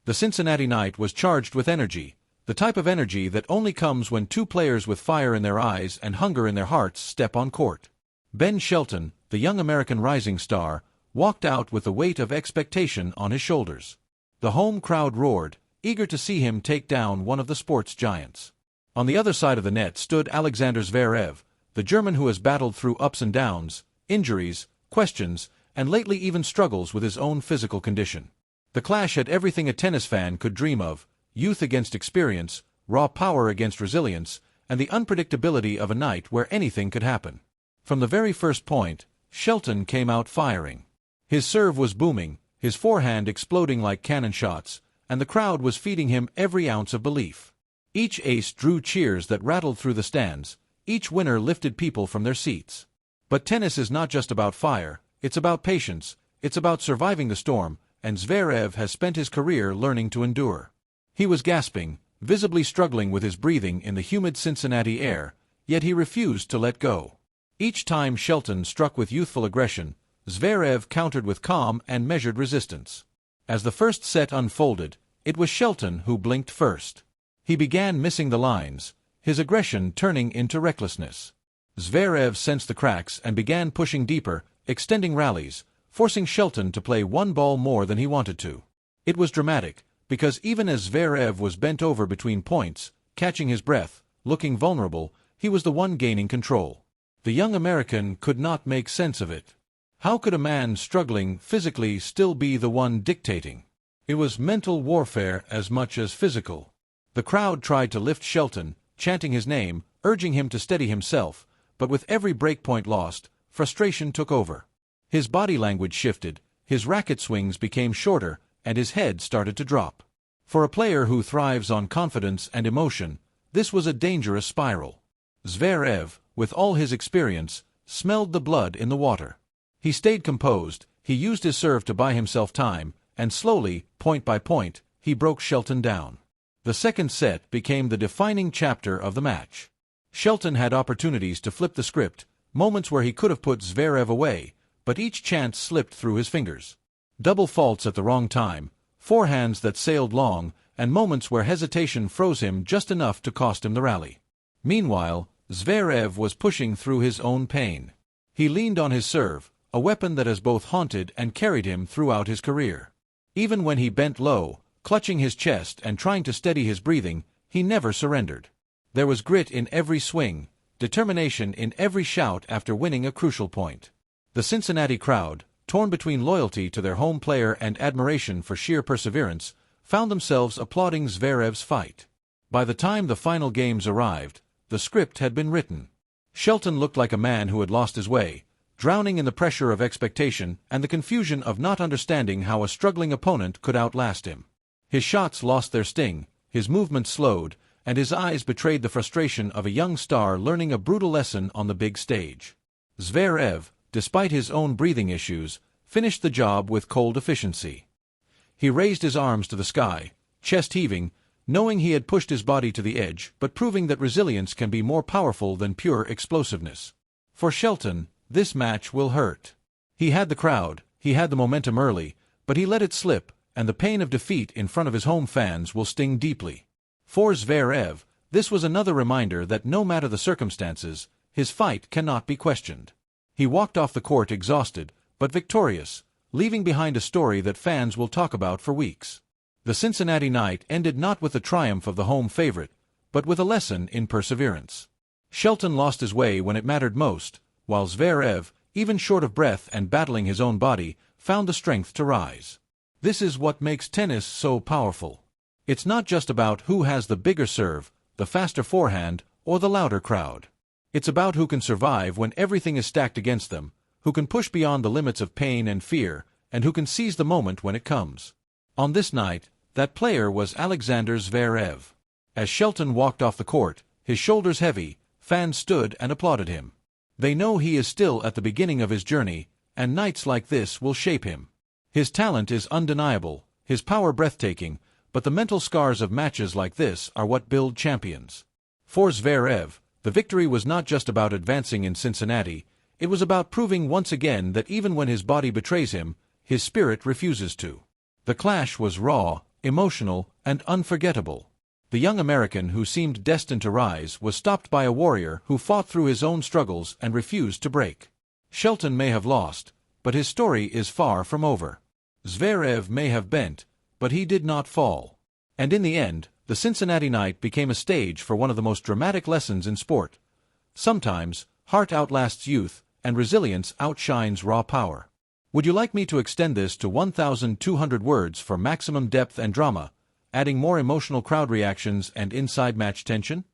The Cincinnati night was charged with energy, the type of energy that only comes when two players with fire in their eyes and hunger in their hearts step on court. Ben Shelton, the young American rising star, walked out with the weight of expectation on his shoulders. The home crowd roared, eager to see him take down one of the sports giants. On the other side of the net stood Alexander Zverev, the German who has battled through ups and downs, injuries, questions, and lately even struggles with his own physical condition. The clash had everything a tennis fan could dream of: youth against experience, raw power against resilience, and the unpredictability of a night where anything could happen. From the very first point, Shelton came out firing. His serve was booming, his forehand exploding like cannon shots, and the crowd was feeding him every ounce of belief. Each ace drew cheers that rattled through the stands, each winner lifted people from their seats. But tennis is not just about fire, it's about patience, it's about surviving the storm, and Zverev has spent his career learning to endure. He was gasping, visibly struggling with his breathing in the humid Cincinnati air, yet he refused to let go. Each time Shelton struck with youthful aggression, Zverev countered with calm and measured resistance. As the first set unfolded, it was Shelton who blinked first. He began missing the lines, his aggression turning into recklessness. Zverev sensed the cracks and began pushing deeper, extending rallies, forcing Shelton to play one ball more than he wanted to. It was dramatic, because even as Zverev was bent over between points, catching his breath, looking vulnerable, he was the one gaining control. The young American could not make sense of it. How could a man struggling physically still be the one dictating? It was mental warfare as much as physical. The crowd tried to lift Shelton, chanting his name, urging him to steady himself, but with every breakpoint lost, frustration took over. His body language shifted, his racket swings became shorter, and his head started to drop. For a player who thrives on confidence and emotion, this was a dangerous spiral. Zverev, with all his experience, smelled the blood in the water. He stayed composed, he used his serve to buy himself time, and slowly, point by point, he broke Shelton down. The second set became the defining chapter of the match. Shelton had opportunities to flip the script, moments where he could have put Zverev away, but each chance slipped through his fingers. Double faults at the wrong time, forehands that sailed long, and moments where hesitation froze him just enough to cost him the rally. Meanwhile, Zverev was pushing through his own pain. He leaned on his serve, a weapon that has both haunted and carried him throughout his career. Even when he bent low, clutching his chest and trying to steady his breathing, he never surrendered. There was grit in every swing, determination in every shout after winning a crucial point. The Cincinnati crowd, torn between loyalty to their home player and admiration for sheer perseverance, found themselves applauding Zverev's fight. By the time the final games arrived, the script had been written. Shelton looked like a man who had lost his way, drowning in the pressure of expectation and the confusion of not understanding how a struggling opponent could outlast him. His shots lost their sting, his movements slowed, and his eyes betrayed the frustration of a young star learning a brutal lesson on the big stage. Zverev, despite his own breathing issues, finished the job with cold efficiency. He raised his arms to the sky, chest heaving, knowing he had pushed his body to the edge, but proving that resilience can be more powerful than pure explosiveness. For Shelton, this match will hurt. He had the crowd, he had the momentum early, but he let it slip, and the pain of defeat in front of his home fans will sting deeply. For Zverev, this was another reminder that no matter the circumstances, his fight cannot be questioned. He walked off the court exhausted, but victorious, leaving behind a story that fans will talk about for weeks. The Cincinnati night ended not with the triumph of the home favorite, but with a lesson in perseverance. Shelton lost his way when it mattered most, while Zverev, even short of breath and battling his own body, found the strength to rise. This is what makes tennis so powerful. It's not just about who has the bigger serve, the faster forehand, or the louder crowd. It's about who can survive when everything is stacked against them, who can push beyond the limits of pain and fear, and who can seize the moment when it comes. On this night, that player was Alexander Zverev. As Shelton walked off the court, his shoulders heavy, fans stood and applauded him. They know he is still at the beginning of his journey, and nights like this will shape him. His talent is undeniable, his power breathtaking, but the mental scars of matches like this are what build champions. For Zverev, the victory was not just about advancing in Cincinnati, it was about proving once again that even when his body betrays him, his spirit refuses to. The clash was raw, emotional, and unforgettable. The young American who seemed destined to rise was stopped by a warrior who fought through his own struggles and refused to break. Shelton may have lost, but his story is far from over. Zverev may have bent, but he did not fall. And in the end, the Cincinnati night became a stage for one of the most dramatic lessons in sport. Sometimes, heart outlasts youth, and resilience outshines raw power. Would you like me to extend this to 1,200 words for maximum depth and drama, adding more emotional crowd reactions and inside match tension?